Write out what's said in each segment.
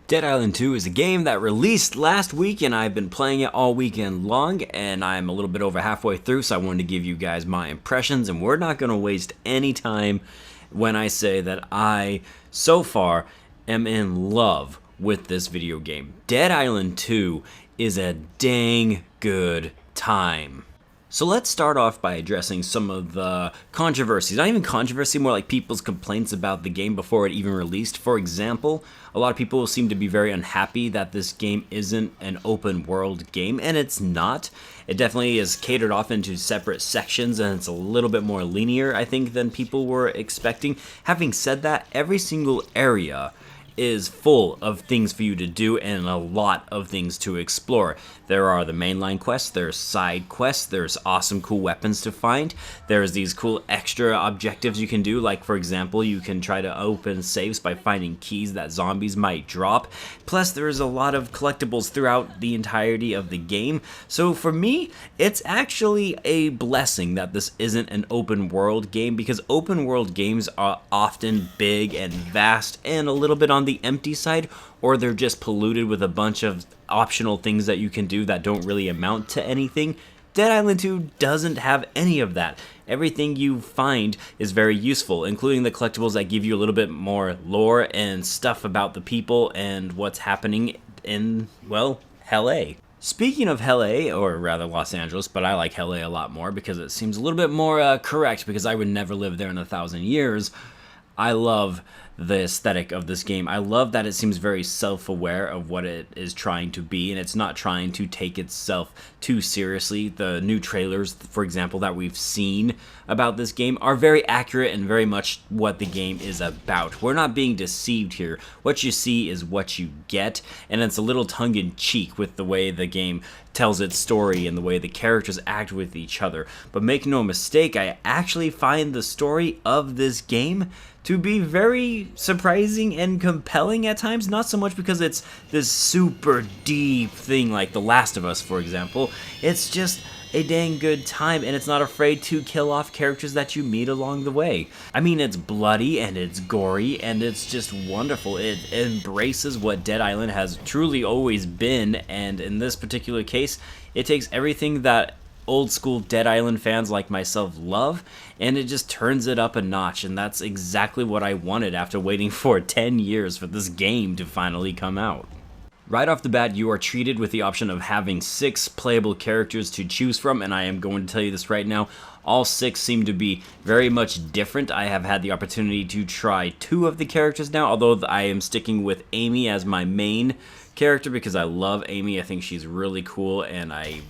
Dead Island 2 is a game that released last week, and I've been playing it all weekend long, and I'm a little bit over halfway through, so I wanted to give you guys my impressions, and we're not going to waste any time when I say that I, so far, am in love with this video game. Dead Island 2 is a dang good time. So let's start off by addressing some of the controversies. Not even controversy, more like people's complaints about the game before it even released. For example, a lot of people seem to be very unhappy that this game isn't an open world game, and it's not. It definitely is catered off into separate sections, and it's a little bit more linear, I think, than people were expecting. Having said that, every single area is full of things for you to do and a lot of things to explore. There are the mainline quests, there's side quests, there's awesome cool weapons to find, there's these cool extra objectives you can do, like for example you can try to open safes by finding keys that zombies might drop. Plus there's a lot of collectibles throughout the entirety of the game. So for me, it's actually a blessing that this isn't an open world game, because open world games are often big and vast and a little bit on the empty side, or they're just polluted with a bunch of optional things that you can do that don't really amount to anything. Dead Island 2 doesn't have any of that. Everything you find is very useful, including the collectibles that give you a little bit more lore and stuff about the people and what's happening in, well, Hell A. Speaking of Hell A, or rather Los Angeles, but I like Hell A a lot more because it seems a little bit more correct, because I would never live there in 1,000 years. I love the aesthetic of this game. I love that it seems very self-aware of what it is trying to be, and it's not trying to take itself too seriously. The new trailers, for example, that we've seen about this game are very accurate and very much what the game is about. We're not being deceived here. What you see is what you get, and it's a little tongue-in-cheek with the way the game tells its story and the way the characters act with each other. But make no mistake, I actually find the story of this game to be very surprising and compelling at times. Not so much because it's this super deep thing like The Last of Us, for example. It's just a dang good time, and it's not afraid to kill off characters that you meet along the way. I mean, it's bloody and it's gory and it's just wonderful. It embraces what Dead Island has truly always been, and in this particular case, it takes everything that old school Dead Island fans like myself love, and it just turns it up a notch, and that's exactly what I wanted after waiting for 10 years for this game to finally come out. Right off the bat, you are treated with the option of having 6 playable characters to choose from, and I am going to tell you this right now, all 6 seem to be very much different. I have had the opportunity to try 2 of the characters now, although I am sticking with Amy as my main character because I love Amy. I think she's really cool, and I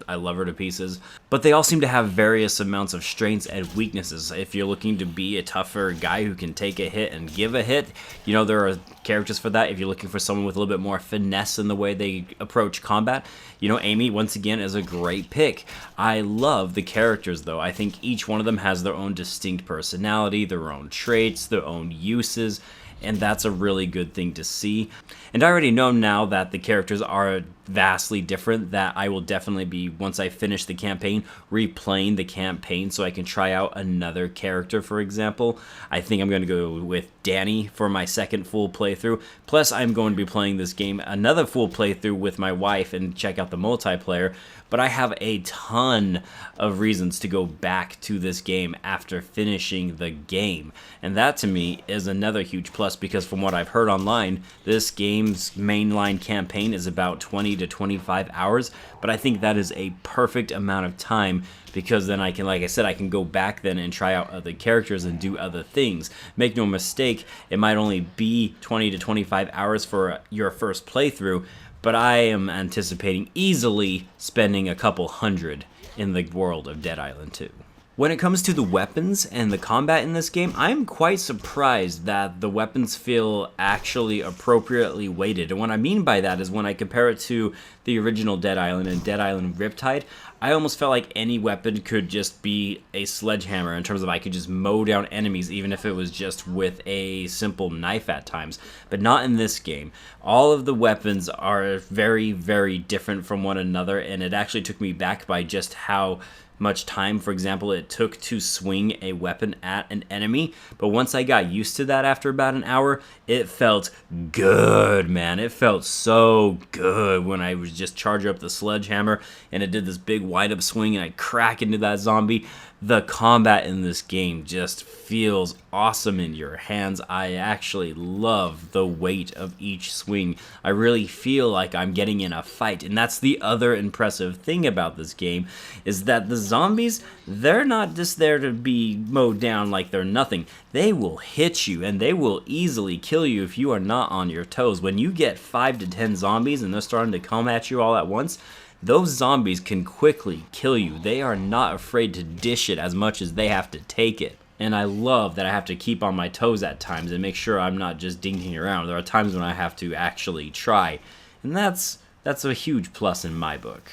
love her to pieces. But they all seem to have various amounts of strengths and weaknesses. If you're looking to be a tougher guy who can take a hit and give a hit, you know, there are characters for that. If you're looking for someone with a little bit more finesse in the way they approach combat, you know, Amy, once again, is a great pick. I love the characters, though. I think each one of them has their own distinct personality, their own traits, their own uses, and that's a really good thing to see. And I already know now that the characters are vastly different, that I will definitely be, once I finish the campaign, replaying the campaign so I can try out another character, for example. I think I'm going to go with Danny for my second full playthrough. Plus, I'm going to be playing this game another full playthrough with my wife and check out the multiplayer. But I have a ton of reasons to go back to this game after finishing the game. And that, to me, is another huge plus, because from what I've heard online, this game's mainline campaign is about 20 to 25 hours. But I think that is a perfect amount of time, because then I can, like I said, I can go back then and try out other characters and do other things. Make no mistake, it might only be 20 to 25 hours for your first playthrough, but I am anticipating easily spending a couple hundred in the world of Dead Island 2. When it comes to the weapons and the combat in this game, I'm quite surprised that the weapons feel actually appropriately weighted. And what I mean by that is when I compare it to the original Dead Island and Dead Island Riptide, I almost felt like any weapon could just be a sledgehammer, in terms of I could just mow down enemies even if it was just with a simple knife at times. But not in this game. All of the weapons are very, very different from one another, and it actually took me back by just how much time, for example, it took to swing a weapon at an enemy. But once I got used to that after about an hour, it felt good, man. It felt so good when I was just charging up the sledgehammer and it did this big wide up swing and I crack into that zombie. The combat in this game just feels awesome in your hands. I actually love the weight of each swing. I really feel like I'm getting in a fight, and that's the other impressive thing about this game, is that the zombies, they're not just there to be mowed down like they're nothing. They will hit you, and they will easily kill you if you are not on your toes. When you get 5 to 10 zombies and they're starting to come at you all at once, those zombies can quickly kill you. They are not afraid to dish it as much as they have to take it. And I love that I have to keep on my toes at times and make sure I'm not just dinking around. There are times when I have to actually try. And that's a huge plus in my book.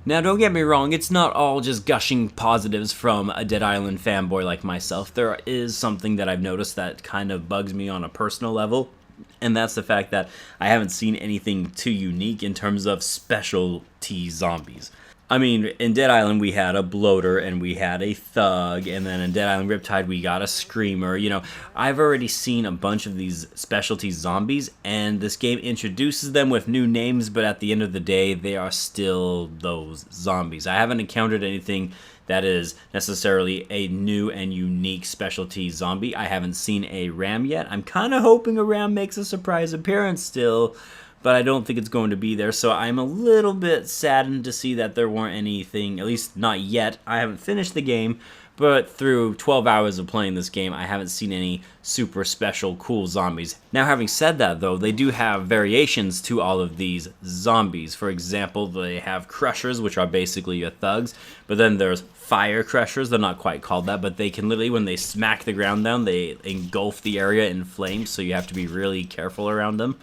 Now, don't get me wrong, it's not all just gushing positives from a Dead Island fanboy like myself. There is something that I've noticed that kind of bugs me on a personal level. And that's the fact that I haven't seen anything too unique in terms of specialty zombies. I mean, in Dead Island we had a bloater and we had a thug, and then in Dead Island Riptide we got a screamer. You know, I've already seen a bunch of these specialty zombies, and this game introduces them with new names, but at the end of the day, they are still those zombies. I haven't encountered anything that is necessarily a new and unique specialty zombie. I haven't seen a ram yet. I'm kind of hoping a ram makes a surprise appearance still, but I don't think it's going to be there, so I'm a little bit saddened to see that there weren't anything, at least not yet. I haven't finished the game, but through 12 hours of playing this game, I haven't seen any super special cool zombies. Now, having said that, though, they do have variations to all of these zombies. For example, they have crushers, which are basically your thugs, but then there's fire crushers. They're not quite called that, but they can literally, when they smack the ground down, they engulf the area in flames, so you have to be really careful around them.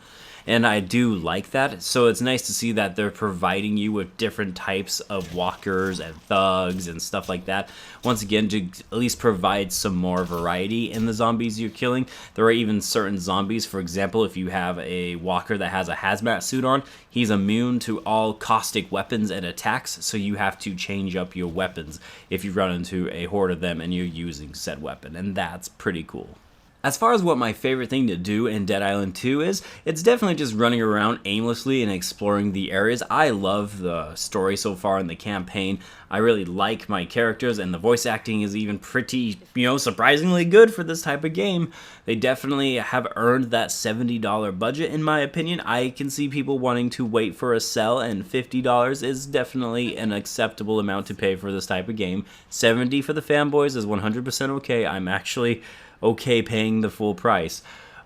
And I do like that, so it's nice to see that they're providing you with different types of walkers and thugs and stuff like that. Once again, to at least provide some more variety in the zombies you're killing. There are even certain zombies, for example, if you have a walker that has a hazmat suit on, he's immune to all caustic weapons and attacks, so you have to change up your weapons if you run into a horde of them and you're using said weapon, and that's pretty cool. As far as what my favorite thing to do in Dead Island 2 is, it's definitely just running around aimlessly and exploring the areas. I love the story so far in the campaign. I really like my characters, and the voice acting is even pretty, surprisingly good for this type of game. They definitely have earned that $70 budget, in my opinion. I can see people wanting to wait for a sell, and $50 is definitely an acceptable amount to pay for this type of game. $70 for the fanboys is 100% okay. I'm actually okay paying the full price.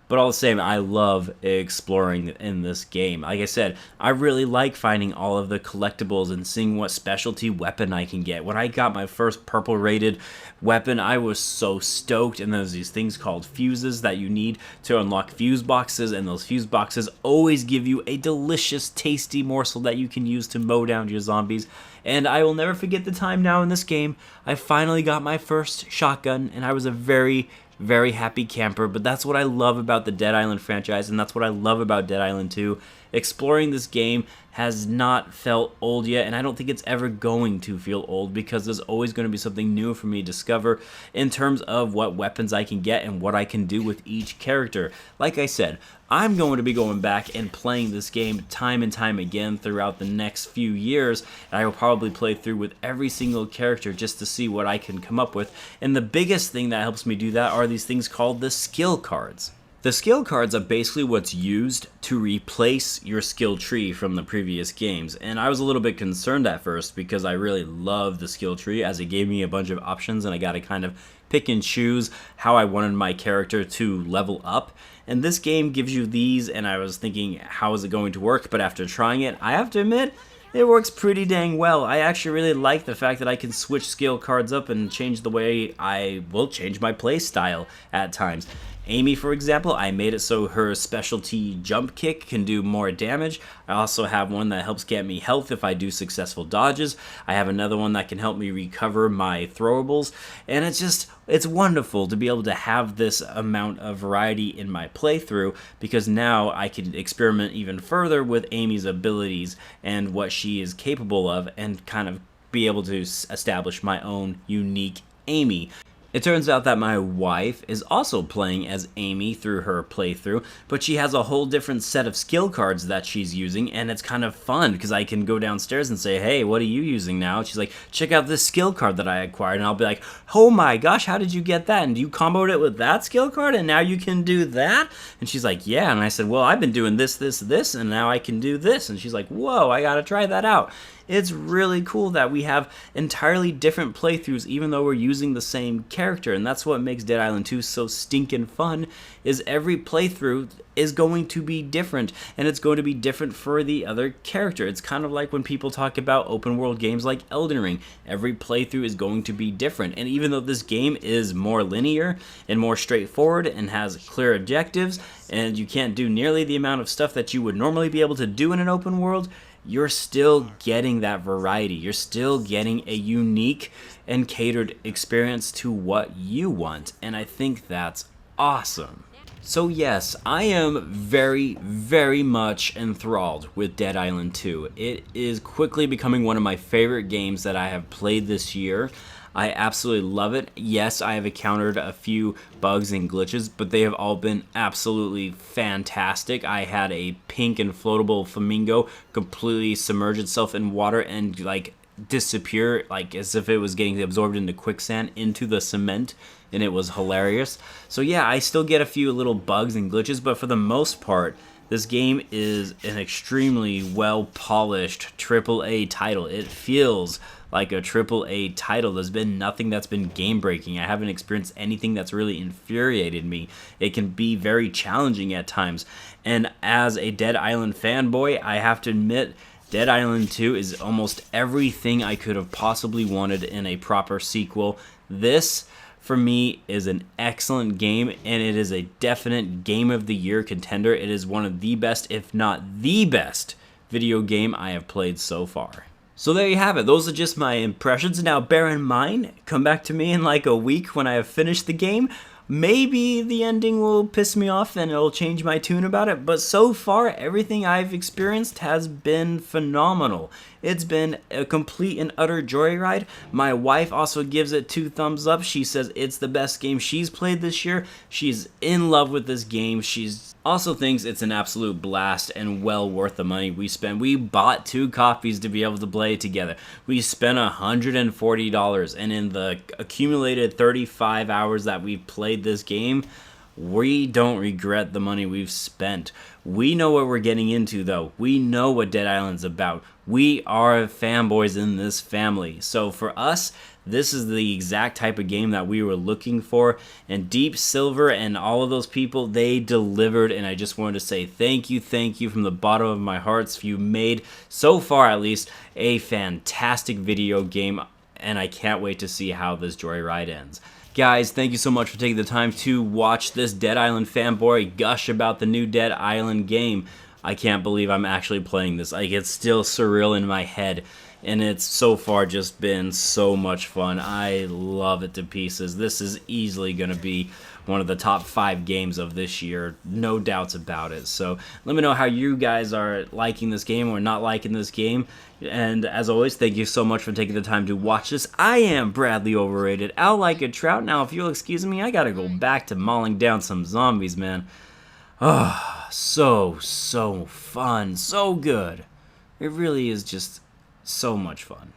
But all the same, I love exploring in this game. Like I said, I really like finding all of the collectibles and seeing what specialty weapon I can get. When I got my first purple rated weapon, I was so stoked, and there's these things called fuses that you need to unlock fuse boxes, and those fuse boxes always give you a delicious, tasty morsel that you can use to mow down your zombies. And I will never forget the time now in this game, I finally got my first shotgun, and I was a very happy camper. But that's what I love about the Dead Island franchise, and that's what I love about Dead Island 2. Exploring this game has not felt old yet, and I don't think it's ever going to feel old, because there's always going to be something new for me to discover in terms of what weapons I can get and what I can do with each character. Like I said, I'm going to be going back and playing this game time and time again throughout the next few years, and I will probably play through with every single character just to see what I can come up with. And the biggest thing that helps me do that are these things called the skill cards. The skill cards are basically what's used to replace your skill tree from the previous games, and I was a little bit concerned at first because I really loved the skill tree, as it gave me a bunch of options and I got to kind of pick and choose how I wanted my character to level up. And this game gives you these, and I was thinking, how is it going to work? But after trying it, I have to admit, it works pretty dang well. I actually really like the fact that I can switch skill cards up and change the way I will change my play style at times. Amy, for example, I made it so her specialty jump kick can do more damage. I also have one that helps get me health if I do successful dodges. I have another one that can help me recover my throwables. And it's wonderful to be able to have this amount of variety in my playthrough, because now I can experiment even further with Amy's abilities and what she is capable of, and kind of be able to establish my own unique Amy. It turns out that my wife is also playing as Amy through her playthrough, but she has a whole different set of skill cards that she's using, and it's kind of fun because I can go downstairs and say, hey, what are you using now? And she's like, check out this skill card that I acquired, and I'll be like, oh my gosh, how did you get that? And you comboed it with that skill card, and now you can do that? And she's like, yeah, and I said, well, I've been doing this, and now I can do this, and she's like, whoa, I gotta try that out. It's really cool that we have entirely different playthroughs even though we're using the same character, and that's what makes Dead Island 2 so stinking fun, is every playthrough is going to be different, and it's going to be different for the other character. It's kind of like when people talk about open world games like Elden Ring. Every playthrough is going to be different, and even though this game is more linear and more straightforward and has clear objectives, and you can't do nearly the amount of stuff that you would normally be able to do in an open world, you're still getting that variety. You're still getting a unique and catered experience to what you want, and I think that's awesome. So yes, I am very, very much enthralled with Dead Island 2. It is quickly becoming one of my favorite games that I have played this year. I absolutely love it. Yes, I have encountered a few bugs and glitches, but they have all been absolutely fantastic. I had a pink and floatable flamingo completely submerge itself in water and like disappear, like as if it was getting absorbed into quicksand into the cement, and it was hilarious. So yeah, I still get a few little bugs and glitches, but for the most part, this game is an extremely well-polished AAA title. It feels like a AAA title. There's been nothing that's been game-breaking. I haven't experienced anything that's really infuriated me. It can be very challenging at times. And as a Dead Island fanboy, I have to admit, Dead Island 2 is almost everything I could have possibly wanted in a proper sequel. This, for me, is an excellent game, and it is a definite Game of the Year contender. It is one of the best, if not the best, video game I have played so far. So there you have it. Those are just my impressions. Now, bear in mind, come back to me in like a week when I have finished the game. Maybe the ending will piss me off and it'll change my tune about it, but so far, everything I've experienced has been phenomenal. It's been a complete and utter joyride. My wife also gives it 2 thumbs up. She says it's the best game she's played this year. She's in love with this game. She's also thinks it's an absolute blast and well worth the money we spent. We bought 2 copies to be able to play it together. We spent $140, and in the accumulated 35 hours that we've played this game, we don't regret the money we've spent. We know what we're getting into, though. We know what Dead Island's about. We are fanboys in this family. So for us, this is the exact type of game that we were looking for. And Deep Silver and all of those people, they delivered. And I just wanted to say thank you from the bottom of my heart. You made, so far at least, a fantastic video game. And I can't wait to see how this joyride ends. Guys, thank you so much for taking the time to watch this Dead Island fanboy gush about the new Dead Island game. I can't believe I'm actually playing this. Like, it's still surreal in my head, and it's so far just been so much fun. I love it to pieces. This is easily going to be one of the top 5 games of this year, no doubts about it. So let me know how you guys are liking this game or not liking this game. And as always, thank you so much for taking the time to watch this. I am Bradley Overrated, out like a trout. Now, if you'll excuse me, I gotta go back to mauling down some zombies, man. Oh, so fun, so good. It really is just so much fun.